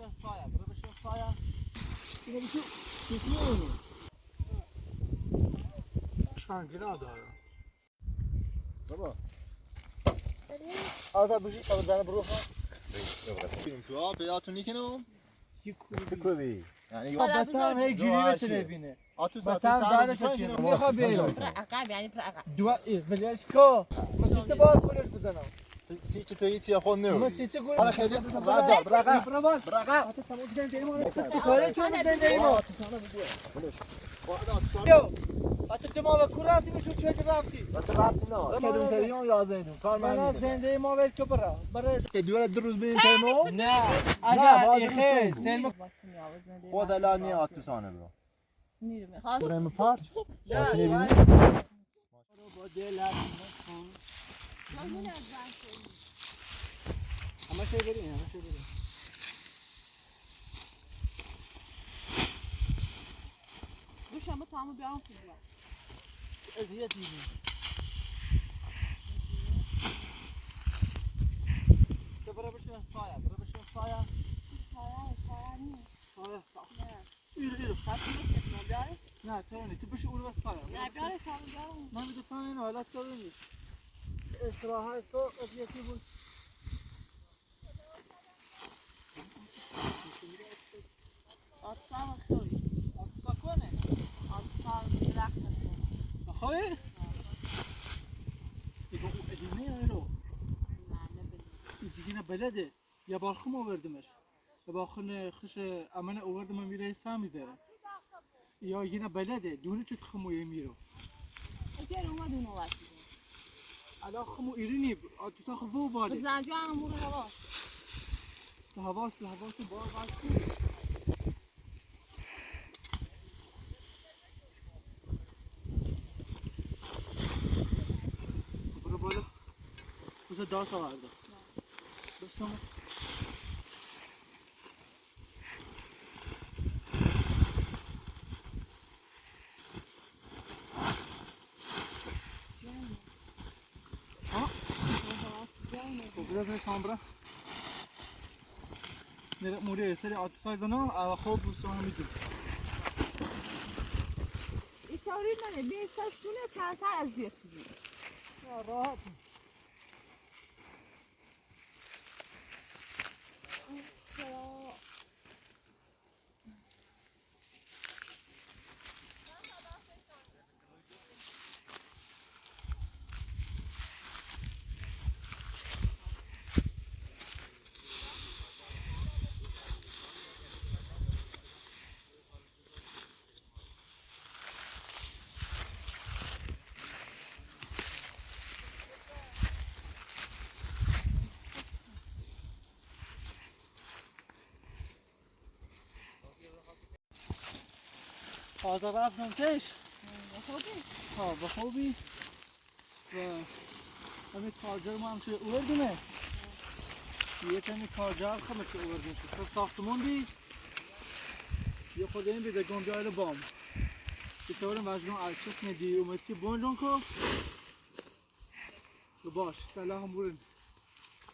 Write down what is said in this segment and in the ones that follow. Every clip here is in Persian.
بشین سایه برو بشین سایه اینه بیشو کسی اونی شنگینا داره بابا آزاد بشی آزاد زنه برو خواهد بیم تو ها پیداتون نیکنم کوبی یعنی بطم هی گیری بتونه بینه آتو بطم ساعتی زنه شکنم میخواه بیلون عقب یعنی پر عقب دو بلیش که مسیسه بار کنش بزنم سیچ تو هیچی خود نو مسیسه کنش حالا خیلی برقا برقا حتی تمام زنده ایمان کاره چون زنده ایمان یو حتی تو ما و کور رفتی بشو چه رفتی بس رفتی نه کدوم تریون یا زیدون کار من من زنده ایمان ول که برای که دوره دو روز بریم تیمو نه اگر ایخه سلم خود الان نی آتو سانه برو میرم خواهد بریم پارچ ماشینه بینی با دل همه شای بریم همه شای بریم گوش همه تمام بیارم خوب بیارم اذیت میدیم تو برو بشین سایه برو بشین سایه سایه نیست سایه نه خواهد نیست بیاره نه تو نی تو بشی اون رو سایه نه بیاره تمام بیارم من میگه تو این حالت تو نیست استراحت تو اذیتی بود آتسام خیلی آسا کنه آتسام درخت کنه بخواه دیگه او ادیمه رو نه نبینیم دیگه نه بلده یه بار خم آوردمش یه بار خش امن آوردم میره سم میذاره یا یه نه بلده دونه چه خمویه میرو اگر اومد اونو وقتی الان خمو ایرینی تو تا خو باله زنجو هم برو هوا تو حواس بار باز کن برو بالا بسه داست آورده بس شما برای شامبرا نره موری سری آتفای زنم اما خوب بوسو هم میدیم این طوری منه بیستش دونه کمتر از بیتی راحت تازه رفتم تش بخوبی و همین تاجر ما هم توی اوردمه یه تنی تاجر خمه که اوردمه شد ساختمون دی یه خود این بیده گنده آیل بام که طور مجموع ارچس ندی اومدی بونجان که باش سلام هم بورن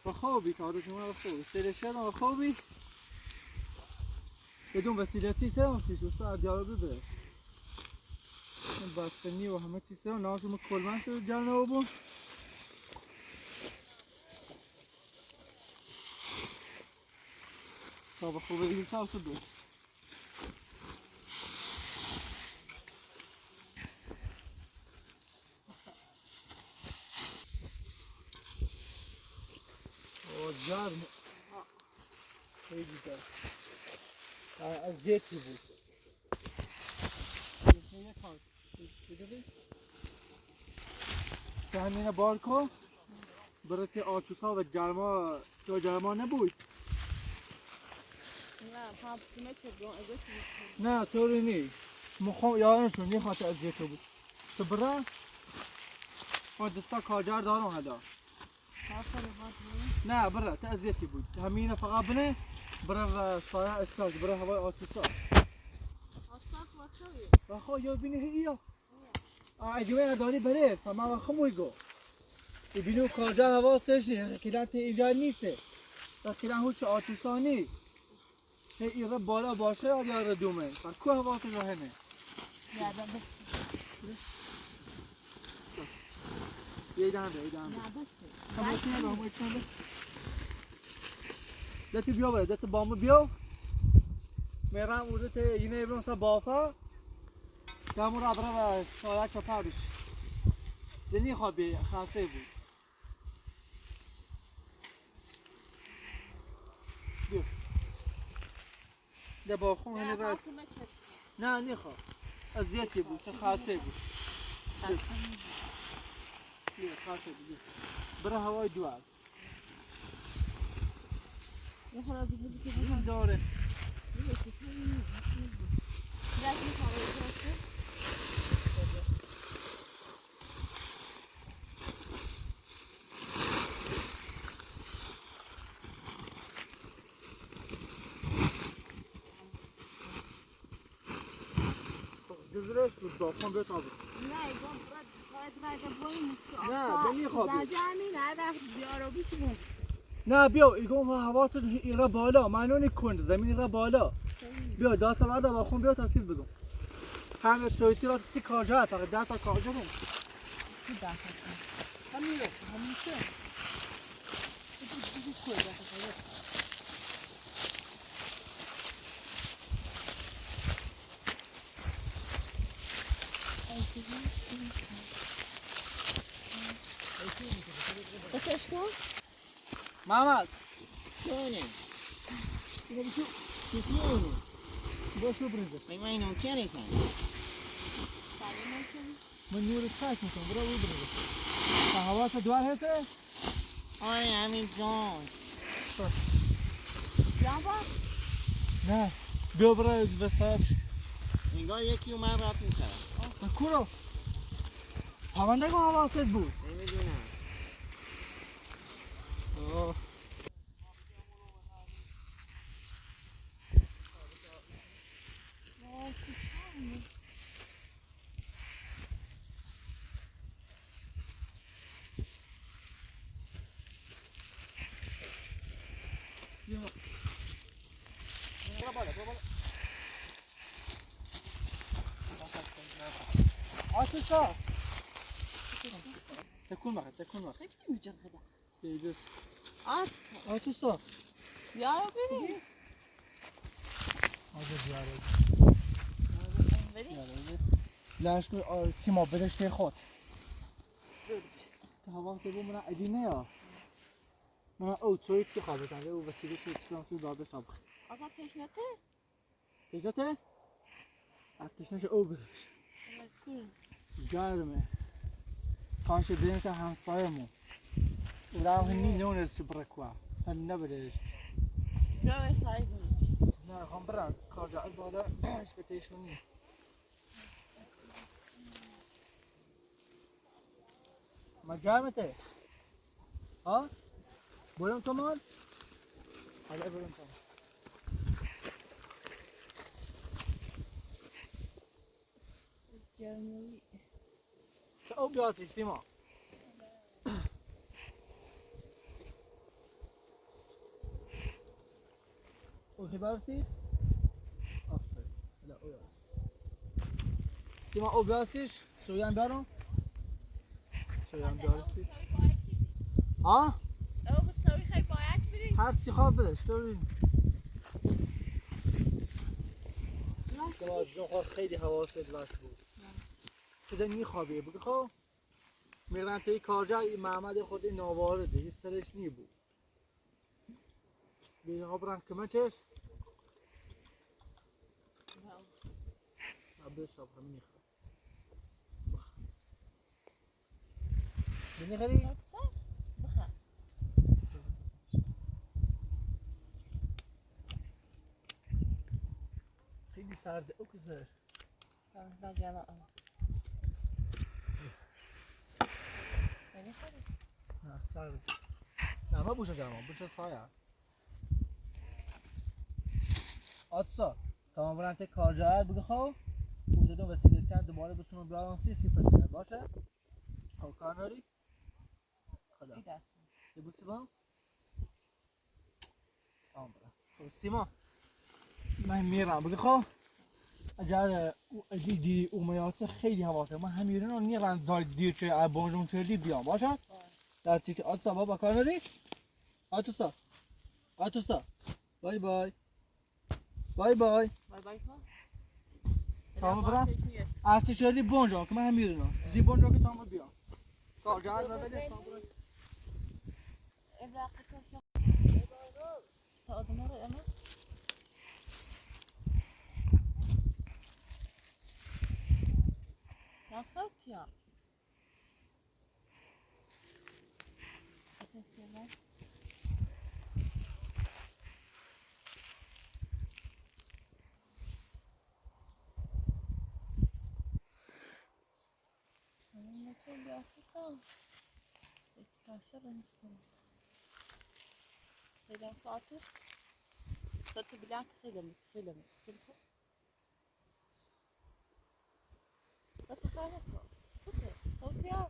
بخوبی تازه شما بخوبی سرشن بخوبی بدون وسیلتی سرم سیشو ساعت دیالوگو بره بستنی و همه چیز سرم ناشو کلمن شد جلنه و بون تا بخوبه دیگه ساعت دو جرم خیلی جرم اذیتی بود که همینه بار کن برای که آتوسا و جرما تو جرما نبود نه همسیمه چه برون ازش نه طوری نیست مخوام یارمشون یه خاطر اذیت بود تو برای ما دستا کارجر دارم هدا نه برای تا اذیتی بود همینه فقط بنه برای سایه استاز برای هوای آتوسا بخواه یا بینه هیا اجوه نداری بره فما خموی گو بینو کارجر هوا سشنی کلان اینجا نیسته کلان هوش آتوسانی ایره بالا باشه یا ایره دومه پر کو حواست را همه یادم یه دنده همه چیه با همه چیه دتی بیا باید دتی بامو بیا میرم اوزه ته اینه ایبرون سا بافا دمو را برا و سایه چپا بیش دنی خواب بی خاصه بود بیا ده با خون هنه را نه نیخواه ازیتی بود تا خاصه بود بیا خاصه بود برا هوای دوار یه خورا دیگه این داره گزارش بود داخل بیت آب. نه نمیخواد. نه بیا ایگون حواست ایرا بالا منو کند زمین را بالا بیا داست ورده با خون بیا تحصیل بدون همه چویتی را کسی کارجا فقط 10 تا کارجا کن همین رو همیشه محمد شونه باشو برنده ما اینو کنی کن من نور تاک میکنم برو برنده تا حواست دوار هسته؟ آره همین جان نه بیا برای وسط انگار یکی اومد رفت میکرد کورو پرونده کن حواست بود نمیدونم آتشا تکون مخه دیدست آتشا یا ببین لانش کن سیما بدش ته خود تا هوا سبو من ادینه یا من او توی چی خوابه تنده او وسیله چی کسان سو دادش نبخ آقا تشنته تجته ارتشنش او بدش گرمه کانش بینش همسایمون و راو هنی نونس برکوا هن نبدش یا سایه نه هم برن کارجا بالا اشکتیشونی ما گرمته ها برم کمان حالا برم کمان جمعی تا او بیاتی سیما او برسی آفرین حالا او برسی سیما او برسیش سویان برم سویان برسی ها او بتساوی خیلی باید بری هر چی خواب بدش تو ببین جون خود خیلی حواست باش بود چیزا میخوابه بگه خب میرن توی کارجا محمد خود ناوارده هیچ سرش نی بود بیدن ها برن کمه چش عبدالش شاب همین میخواب بینی خیلی؟ خیلی سرده او کسر نه سرده نه ما بوشه جمعه بوشه سایه آتسا تا ما برن توی کارجا بگه خب بوشه دون وسیله چند دوباره بسونم بیارم سی پسینه باشه خب کار ناری؟ خدا یه بوسی با؟ تمام برم خب سیما من میرم بگه خب اگر دیدی اومیات خیلی هواته من همیرن رو نیرن زای دیر چه بانجون کردی بیام باشد در چیچه آتوسا بابا کار ندی آتوسا بای بای بای بای بای بای کن. تمام برم ارسی شدی بانجا که من همیرن زی بانجا که تمام بیام کار جهاز بده تا آدم رو اما نخواد یا نه چه بیافته Taşlar üstüne. Selam Fatih. Satı bilen selam. Selam. Satı kahve. Satı. Satı ya.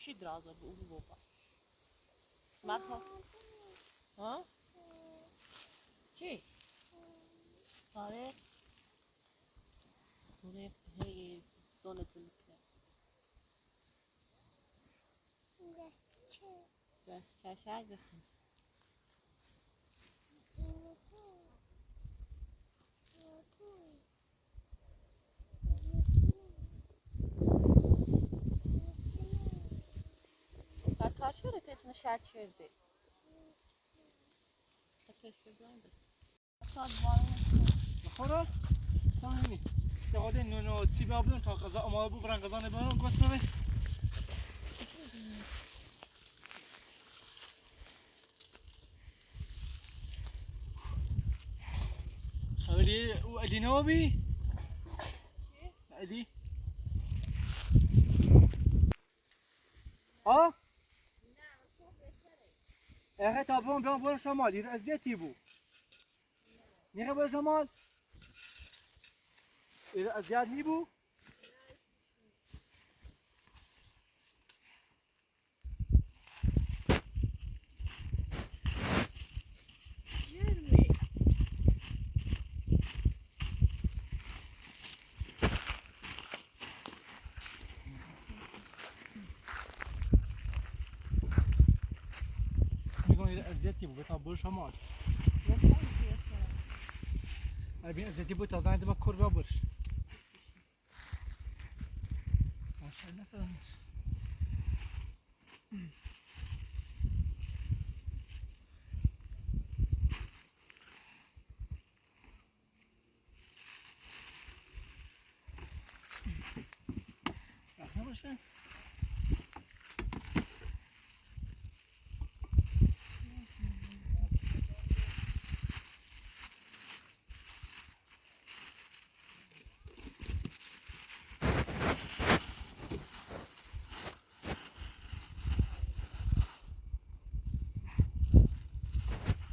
گوشی درازه به اون بابا مرحبا ها چی آره دوره هی زونه زمکه دست چشک بخون karşı öğretesine şart çözdü. Keşke blandas. خورا تمامی داده نونو سی بابلون تا قضا اما بو بران قضا نبرم گوسنه خبری او علی نوابی علی ها اخه تابون بیان برو شمال دیر ازیتی بو نیره برو شمال دیر ازیت نی بو میگم دیر ازیتی بو بتا برو شمال ابي ازيتي بو تازه عندما كوربا برش ماشاءالله فهم احنا باشه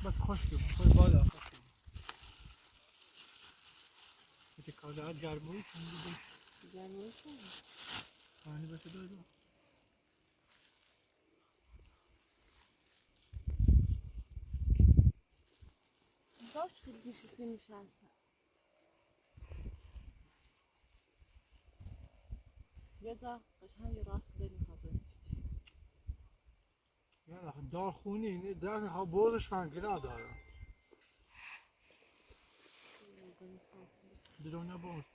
بس خوش بیم خوش بالا خوش بیم که کالا گرموی چندی بس Gelmiyor mu? پانی بسه دادو Kaç kız dişisi nişansı? Yeza قشنگ راست بریم خاطر یا دار خونی نه در ها بولش کن که نداره بدون باش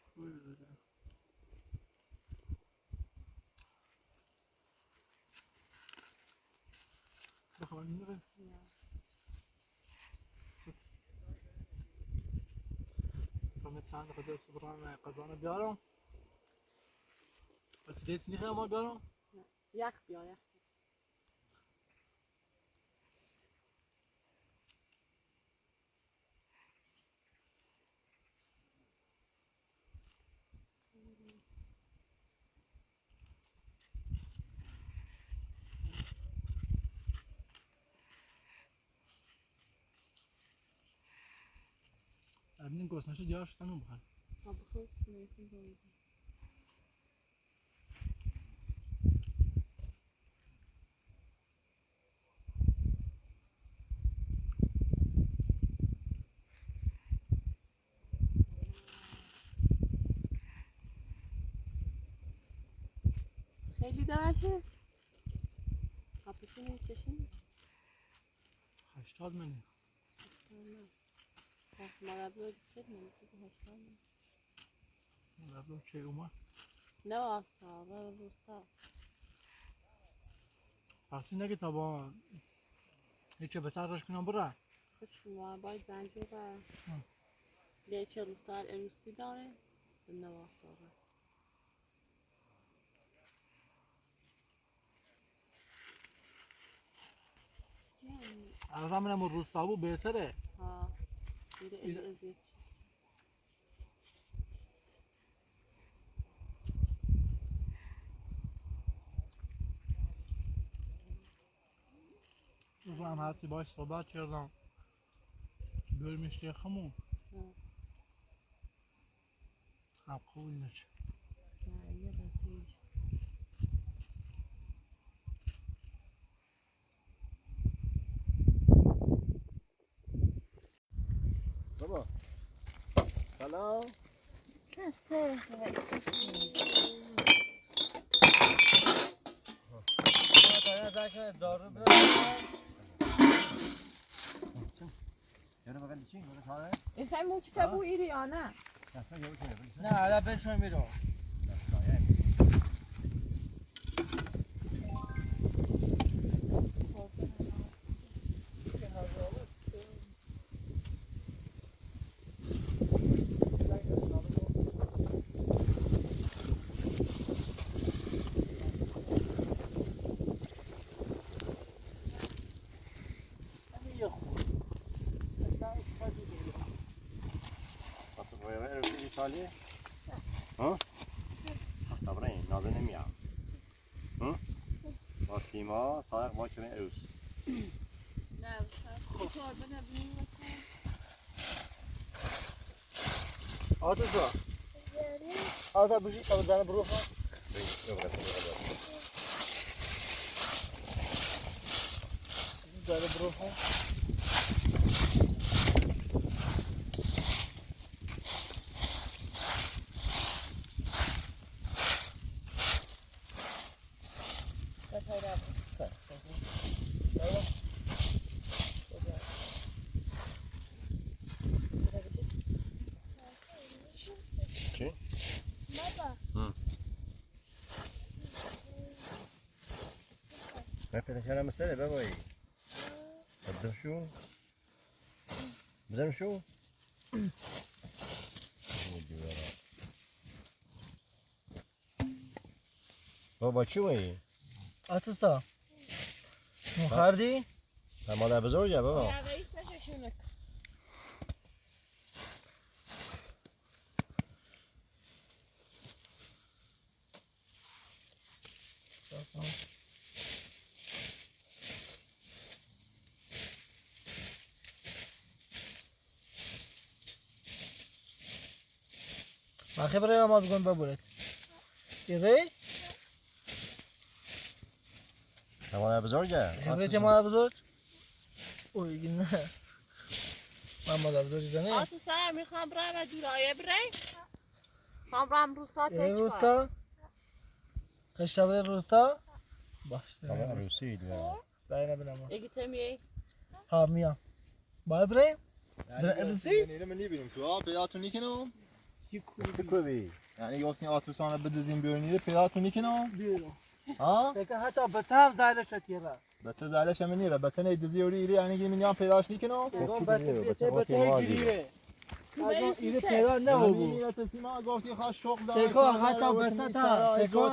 بخوام میره فهمت ساعت قدر صبران قزانه بیارم بس لیت نیخه ما برام یخ بیا یخ. ابنین گوسنش دیارش تنو بخیر آب خود نیستیم زنده. خیلی درشه. کاپیتون میکشیم. 80 منی مربی دیگر نمیشه 80. مربی چه اومد نه واسه روستا. پس نگی تا با هیچ به سرش کنم برا خوش ما باید زنجیر و لیچه روستا روستی داره. نه واسه از همینم روستا بود بهتره ها میره ازیت روز هم هرچی باش صحبت کردم bölmüştü yakamı. Ha koyulmuş. بابا سلام Nasıl? یعنی بگن چی؟ بگن ساله؟ İfem bu kitabı iri ana. اصلا یه چیزی بگن. نه الان بچون میرم. سالی؟ ها؟ طبعا این نازه نمیاد. ها؟ با سیما سایق با چون عروس. نه کار بنابیم آتوسا. آتا بشی تا بزنه برو خواهد. بزنه برو خواهد. ما فتحنا مسألة باباي. بدهم شو؟ بدهم شو؟ بابا شوي؟ آتوسا. مخردی؟ مادر بزرگه بابا. رئیس نشونک ما خبره ما بگون ببرد. یه مادر بزرگه. خبره که مادر بزرگ؟ اوه نه. من مادر بزرگ زنه. آتوسا میخوام برم و دورایه برای میخوام برم روستا تک روستا؟ خشتابه روستا؟ باش. طبعا عروسی دیگه. برای نبینم. یکی تمیه ها میام. باید بریم؟ عروسی؟ یعنی من نمیبینیم تو پیداتون نیکنم کوبی. یعنی گفتین آتوسانه بدزیم بیرونیره پیداتون نیکنم بیرون. ها؟ سکه حتی بچه هم زایده شد یه را. بچه زالش هم نیره بچه نیدزی اوری ایری یعنی که منیام پیداش نیکنم بچه گریه. از اون ایره پیدا نبود. می‌بینی سیما گفتی خواست شغل داره. سکو حتی بچه سکو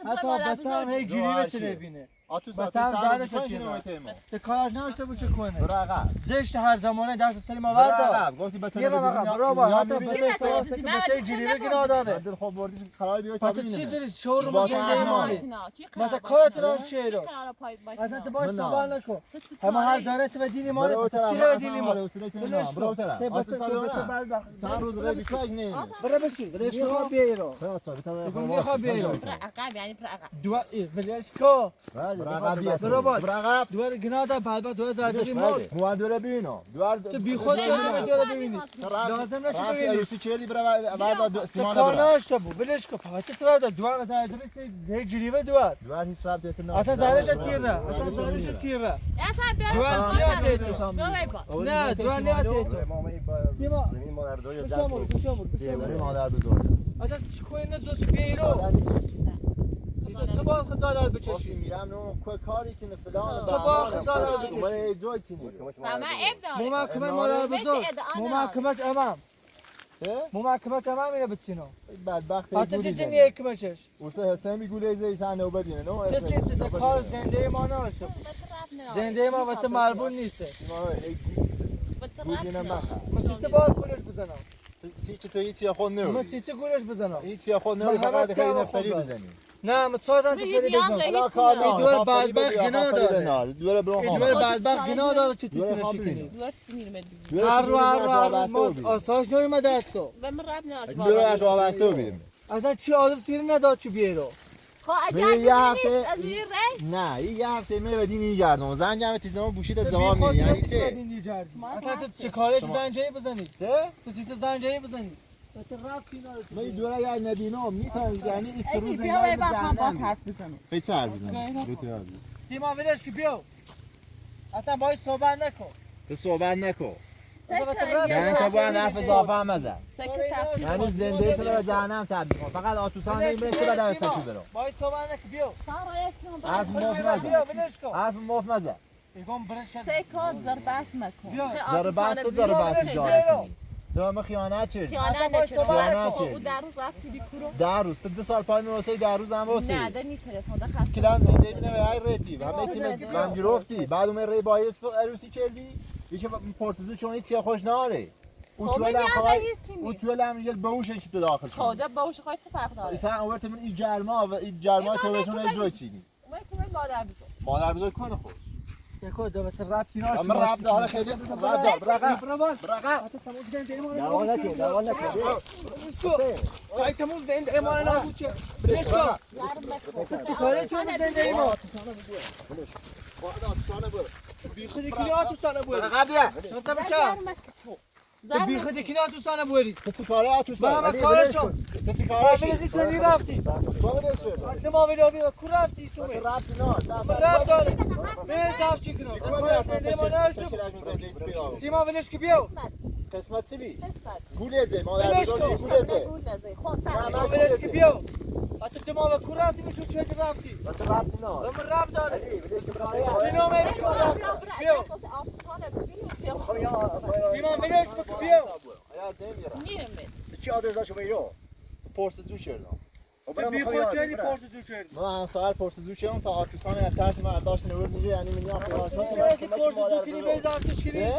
حتی بچه هم هی جوری بتونه بینه. آتو بچه ساعت هم زرده شکیه. چه کارش نشته بود چه کنه. برو عقب. زشت هر زمانه دست سری ما برو ورد. عقب. گفتی بچه یه بابا برو با حتی بچه سکو بچه جوری بگیره داره. دل خوب بردیش خراب بیای تا حتی ببینیم. چیزی شور با زنده ایمانی. مثلا کارت رو چه رو؟ اصلا تو باش سوال نکن. همه هر زاره تو دین ایمان برو طرف. چیله دین ایمان. برو طرف. بچه آتو چند روز ردی کاج نه. برو بشین. میخواد بیایرو. برو تا میخواد بیایرو. عقب یعنی پر عقب. دو بلیش کو. برو عقب بیا. برو باش. برو عقب. دوار گناه بعد 2000 مال. مو دور بینو. دوار تو بی خود چرا میداره ببینید. لازم نشه رفتی ببینید. عروسی چهلی برو بعد سیمان کار برو. نشته بود. بلیش کو. فقط سر داد دوار از ادرس زه جریوه دوار. دوار هیچ رابطه نه. اصلا زارش تیره. اصلا زارش تیره. اصلا بیا. دوار نیاد تو. بیا نه دوار نیاد تو. سیما. زمین مادر دوی شامور برای مادر بزرگ. اصلا چی کوی نه زوس بیرو. سیزا تو با خزالار گفتی بچشی. میرم نه کاری که فلان تو با خزالار بچشی. من جای چی نیست. من اب داره. مو محکمه مادر بزرگ. مو محکمه امام. چه؟ مو محکمه امام اینو بتسینو. بدبخت حتی چیزی نیه که مچش. واسه حسین میگوله زی سن نوبت اینه نه. چه چیزی کار زنده ما نشه. زنده ما وقت مربون نیست. گوجه نمیخواد. مسیسه بار گولش بزنم. سیچ تو هیچ یا خود نمیری. مسیسه گولش بزنم. هیچ یا خود نمیری فقط خیلی نفری بزنی. نه متصادم چه فری بزنم. حالا کار نه. دور بدبخت گناه داره. دور برو خام. دور بدبخت گناه داره چه چیزی نشکنی. دوار سینیر مدی. هر رو ما آساش نمیاد دستو. و من رب ناش. دور اش وابسته بودیم. اصلا چی آدر سیر نداد چی بیرو. خب یه اگر هفته از این ری. نه یه هفته می بدی میگردم زنجم تیزما بوشید زمان میری یعنی چه؟ اصلا تو چه کاره زنجایی بزنی؟ چه؟ تو سیت زنجایی بزنی. تو رفتی نه. می دوره اگر نبینم میتونی یعنی این سه روز بیا اینا با هم با بزنم. حرف بزنیم. به چه حرف بزنم؟ سیما ولش که بیو. اصلا باید صحبت نکن. تو صحبت نکن. یعنی یعنی تو باید حرف اضافه هم مزن. سکت یعنی زنده تو رو به جهنم تبدیل کن. فقط آتوسان نمیره که بعد از سکی برو. باید صحبت نکن بیو. حرف مفت مزن. بیو ولش کن. حرف مفت مزن. میگم برش سکت ضربت مکن. ضربت تو ضربت جاری کنی. تو هم خیانت چی؟ خیانت نکن. خیانت او چی؟ در روز رفتی بی کورو. 10 روز تو 2 سال پای میوسی 10 روز هم واسه. نه ده میترسونده خسته. کلان زنده بینه به ای ریتی و میتیم من گرفتی بعد اون ری بایس عروسی کردی یکی پرسیزو چون هیچ خوش ناره او تو لام خواهی او تو لام یه بهوش چی تو داخل شد خوده باوش خواهی چه فرق داره؟ اصلا اول من این جرما و این جرما تو بهشون جای چیدی اومد تو مادر بزن. مادر بزرگ کنه خود سکو دوباره رفتی نه. اما رفت داره خیلی رفت رقم رقم دوال نکن دوال نکن ای تموز زنده ایمان نبود چه. ولش کن. چه کاره چون زنده ایمان. بیخودی کنی آتوسانه بوری. رقم بیا شد بچه. تو بیخودی کنی آتوسانه بوری. تو کاره آتوسان با همه کارشون. تو کارش بلزی چونی رفتی. ما ویدیو کو رفتی سومی. رفت نه رفت داره. من داف چی کنم. تو زنده ایمان نشو. سیما ولش که بیو. قسمت چی بی؟ گوله زی مادر بزرگ گوله زی سیما ولش که بیو. حتی تو ما کو رفتی میشو چه رفتی. تو رفت نه من رفت داره. اینو میری کو رفت. بیو. سیما ولش که بیو. چی آدرس داشو بیرو؟ پرسجو کردم. تو بی خود چنی پرسجو کردی. من ساعت پرسجو کردم تا آتوسان از ترس مرداش نورد میگه یعنی میگم خلاص تو رسی پرسجو کنی به زفتش کنی.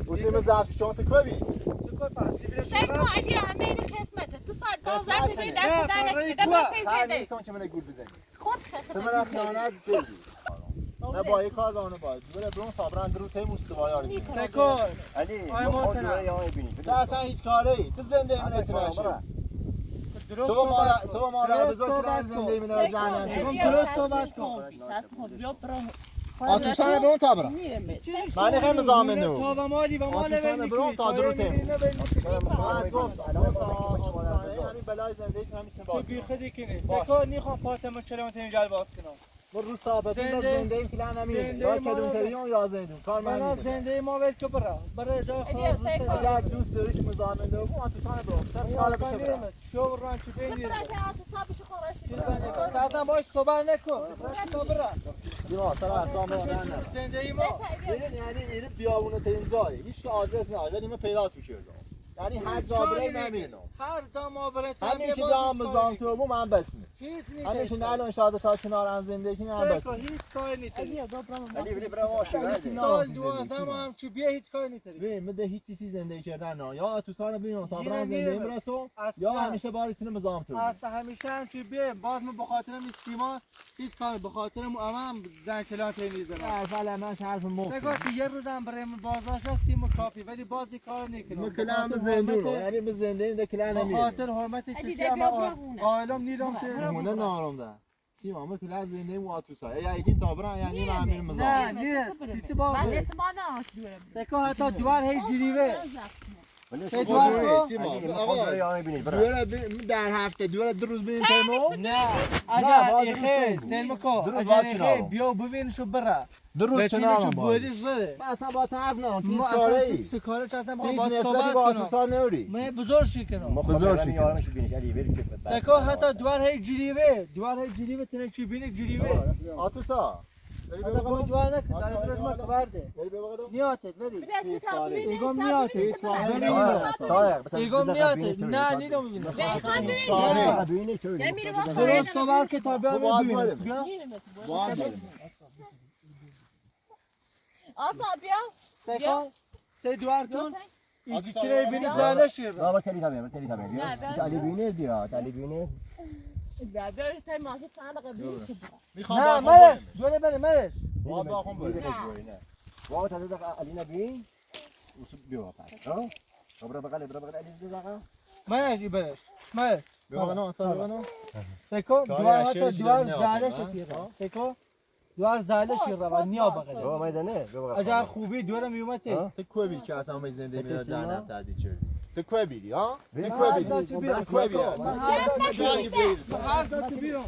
اوسی من زفت چون تو کوبی. تو کوی پاسی ولش سکو رفت. اگه همه این قسمته تو ساعت 12 تا دست در نکیده تو. با هر پیزده نیستم که من گول بزنی. خود تو من خیانت کردی. نه با یک کار دانه باید. بره برون فابران درو تیم استوای آری. سکو. علی آی ما محترم. دوره یا ببینید تو اصلا هیچ کاری تو زنده من نمیشی. درست تو مادر بزرگ زنده من جهنم چی؟ درست صحبت کن. آتوسان برون تا برا. من خیلی مزامن نو. تا و مالی و مال آتوسان برون تا درو تیم. الان گفت همین بلای زندگی همین چه تو باید. بی خودی کنی. سکو نیخوام فاطمه چرا اینجا باز کنم. و روز ثابتی زنده این فلان نمیره. یا کدوم تریون یا زندون. کار من من نیست. زنده ما ول که برا. برای جای خود. اگر دوست داریش مزامن نو آتوسان برون. سر حال بشه برا. شو ران چی بینی. سکو بعدا باش صحبت نکن. تو برا. دیما سر اسلام نه. زنده ما. یعنی این بیابونه ترین جایی. هیچ که آدرس نه. ولی من پیدا تو کردم. یعنی هر جا بره نمیرنم هر جا ما بریم تو همین هم که یه دام باز بزام تو بو من بسمی هیچ همین که نیست الان شاده تا کنارم زندگی نه سرکو بسمی هیچ کاری نیست علی بری برای ماشین سال 12 ما هم چی بیا هیچ کاری نیست ببین مده هیچ چیزی زندگی کردن نه یا تو سال ببینم تا گیرم برام زندگی میرم. برسم یا اصلا همیشه باید سینه مزام تو اصلا همیشه هم چی بیا باز ما بخاطر می سیما هیچ کاری بخاطر هم زن کلان تمیز دارم حرف علمش حرف مفت سگاتی یه روزم بریم بازارش سیما کافی ولی بازی کار نکنم مکلام زندون یعنی به زندگی ده کلا به نمیره خاطر حرمت علی چیزی بیا اما بمونه. قائلم نیدم که هونه نارم ده سیما مکلا زندگی و آتوسا یا ایدین تا بران یعنی من میرم نه مزام نه چیزی من باشه اعتماد ندارم که برم. سکو حتی دوار هی جریوه ولی سه تو جوار خود کو سیما علی آقا خود یا میبینید برای دوره در هفته دوره دو روز بریم ترمو نه باید اگر درست اخه بگو. سلمکو درست اگر باید اخه چنارم. بیا ببینشو برا دو روز بچینه چنان چو باید بودیش بره من اصلا با طرف نه تیز ما کاره اصلا ای تو سکاره چه اصلا تیز باید نسبتی صحبت با کنم آتوسا نوری من بزرگ شی کنم بزرگ شکل. یارمش ببینید علی بری که سکو حتی دوار هی جریوه دوار هی جریوه تنه چی بینی جریوه آتوسا بری اصلا ببقدم دوار نکن آتا، زنی برش ما آتا. کبرده بری ببقدم نیاتت بری تیز کاره ای ایگم نیاتت بری سایق ایگم نیاتت نه نیدم ببینم تیز کاره ای ببینید چه نمیره واسه درست صحبت که تا تو بیا باید ببینم بریم. بیا باید بریم آتا بیا سکو سه دوار کن آتا، ایجی کره بینی آتا. زنه شیر بابا تلی کامل تلی کامل علی بینید یا علی بینید بیا بیا تای ماشین سال قبلی میخوام نه با مرش دوره بره مرش باید با خون بریم بابا تازه دقیقه علی نبین بیا پس ها برو بغل علی دقیقه مرش ای برش مرش ببقدم آتا ببقدم سکو کاری دوار اشیاء حتی چیدن دوار نه زنه آخه، شیر ها؟ سکو دوار زنه شیر و نیا بغله بابا میدانه بیا اگر خوبی دوره میومد ها؟ تو کوی بیری که اصلا به زنده میاد سیما؟ جهنم تهدید شدی تو کوی بیری ها تو بری کوی هر بیری جا چی بیام تو کوی بیری من هر جا چی بیام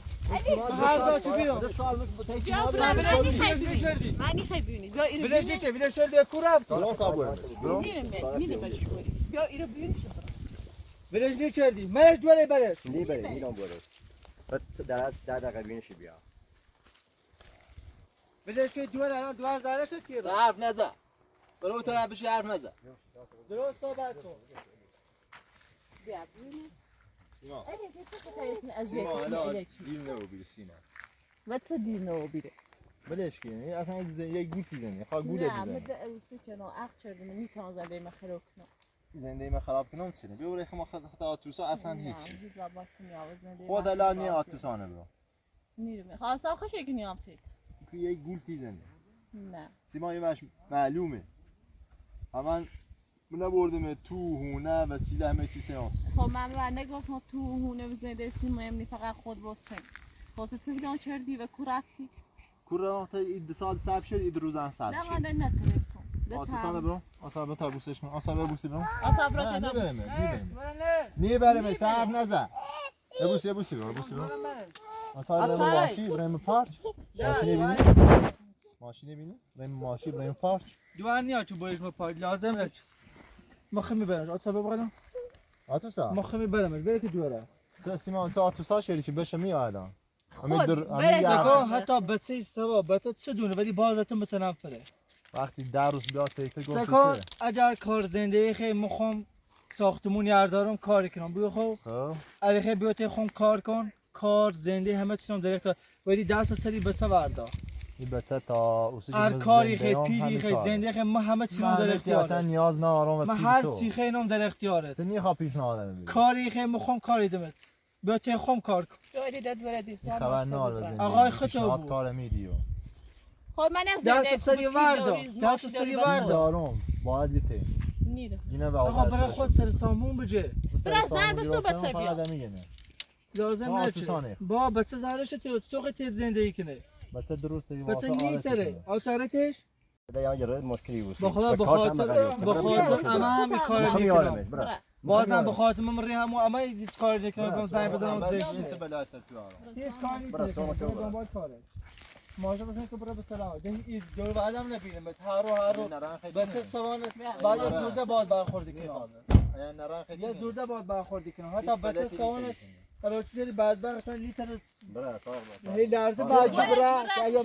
هر جا چی بیام هر جا چی بیام معنی خیلی ببینید بیا اینو بلش نیچه بلش شده کو رفت سلام تا برم برو میریم بهش کنیم بیا اینو ببین بلش نیچردی مرش دوره برش نی بری میرم برو بعد در دقیقه بینش بیا بلش که دوره الان دوار زنه شد که حرف نزن برو تو رفت بشی حرف نزن درست صحبت کن بیا ببین سیما اگه تو خیلی از سیما حالا یک دیر نرو بیری سیما و چه دیر نو بیره بلش کن اصلا یک گول تیزنی خواه گوله نه بزنی مده اوسی کنه عقد شده میتونم زنده من خراب کنم زنده من خراب کنم چی بیا برای خما خطا آتوسا اصلا هیچی هیچ زبان کنی زنده خود الان نی آتوسانه برو میرم خواستم خوش کنیم تید که یک گول تیزنی نه سیما یه مش معلومه همان من بردم تو هونه وسیله همه چی سیانس خب من و نگفتم تو هونه و زنده سی مهم فقط خود بستن خود تو بیدان چردی و کورکتی کورا تا اید سال سب شد اید روزان سب نه شد من نتونستم آتوسانه برو آسابه تا بوسش کن آسابه بوسی برو آتا برو نه تدام نیبرمه نیه برمش طرف نزن بوسی برو آسابه برم ماشی برم پارچ ماشینه بینی ماشینه بینی برم ماشی برم پارچ دوار نیا چو بایش ما پای لازم نچ مخه میبرمش آتا ببرم آتوسا مخه میبرمش بره که دوره چه سیما چه آتوسا شدی چی بشه می الان برش سکو حتی بچه سوا بچه چه دونه ولی بازتون متنفره وقتی در روز بیاد تیکه سکو گفته اگر کار زنده خیلی مخوام ساختمون یاردارم کار کنم بگو خب خب اگه خیلی بیاتی خون کار کن کار زنده همه چیزم درکت ولی دست سری بچه وردا این بچه تا اوسی هر کاری خیلی پیری خیلی زنده خیلی ما همه چیزم در من اصلا اختیاره نیاز ندارم من هر چی خیلی نم در اختیاره تو نیخوا پیشنهاد میدی کاری خیلی مخوام کاری دمت بیاتی خون کار کن جایی داد وردی سوال خبر نال بزنی آقای خطا پیشنهاد بود. کار میدی و خب من از دست سری وردا دست سری وردا دارم باید لیته نیره گینه و آقا برای خود سر سامون بجه برای زن بس تو بچه بیا. لازم با نچه آتوسانه. با بچه زهرش تو خیلی زندگی کنه بچه درسته بچه نیتره آچارتش یا یه مشکلی بود بخدا بخاطر اما هم این کار نمیکنم برو بازم بخاطر من ری همو اما هیچ کار نکنم زنگ بزنم زشت هیچ کار نمیکنم دنبال کاره ماجرا بزنم که برو به سلام این دور بعدم نبینم هارو بچه سوان بعد زورده باد برخوردی کنم یه زورده باد برخوردی کنم حتی بچه سوان برای چی داری بدبخت اصلا لیتر برا صاحب هی لرزه برا باجی برا که اگر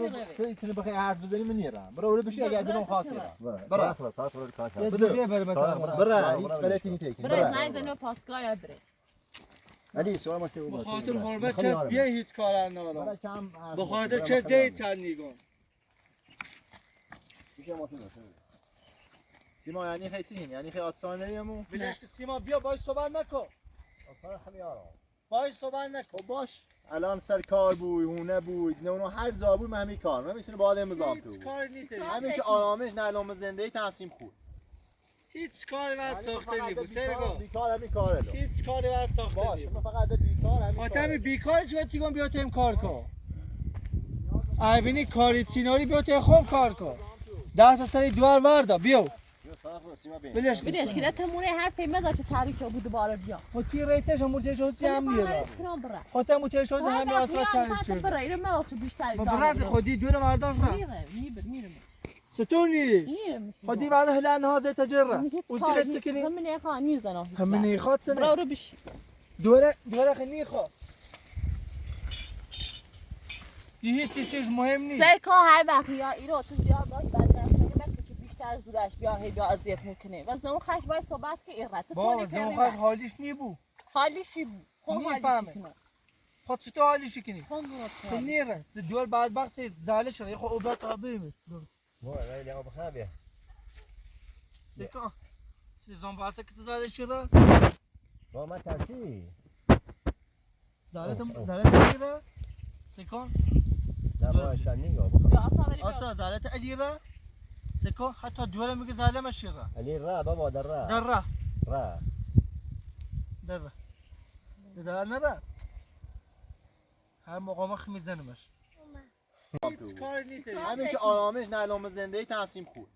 تو بخوای حرف بزنی من میرم برا بشی اگر دلم خاصی برا یه دیگه بره مثلا برا هیچ غلطی نیست برای زنگ پاسگاه یا بره علی سوال ما که به خاطر حرمت چست دیگه هیچ کار برا ندارم کم به خاطر چست دیگه چند نیگم سیما یعنی خیلی یعنی خیلی آتسان نمیمو بلش که سیما بیا باش صحبت نکن باش صحبت نکن خب باش الان سر کار بود هونه بود نه اونو هر جا بود من همین کار من میتونه بعد امضا هیچ کار نیست همین که آرامش نه علامه زندگی تنظیم خود هیچ کاری باید ساخته نیگو سرگاه بیکار همین کاره دو هیچ کاری باید ساخته باش نیگو من فقط بیکار همین خاطر بیکار چه تیگم بیا تیم کار کن ایبینی کاری چیناری بیا تیم خوب کار کن دست سری دوار وردا بیو بلش بدش که تمونه هر پیمه دا که تاریخ بود دوباره بیا خاطی ریتش هم متش هستی هم نیره خاطر متش هستی هم آسا تاریخ برای اینو من تو بیشتری با برات خودی دور مرداش را میرم ستونیش خودی بعد هلا نهاز تجربه وزيرت سكني هم نه خان نیزن هم نيخات سنه برو بشی دوره خنی خو یه هیچ چیزش مهم نیست سه که هر وقت یا ایرو تو زیاد باش بعد نمیشه که بیشتر زورش بیا هی بیا اذیت میکنه واسه اون خش باید صحبت که ایرت با زوخش حالیش نی حالیشی بود نمیفهمه خود چطور حالیش کنی خون درست نیره دول بعد بخش زالش رو خو اوبا طبیعی مو ولی آب خابه سکا سیزون واسه که زالش رو با ما ترسی زالت میره سکا نه ما شنیگو آتا زالت علی را سکا حتی دوره میگه زالم شیرا علی را بابا در را در را را زال نره هر موقع میزنمش هیچ کار نیست همین که آرامش نه علامه زندگی تنظیم خود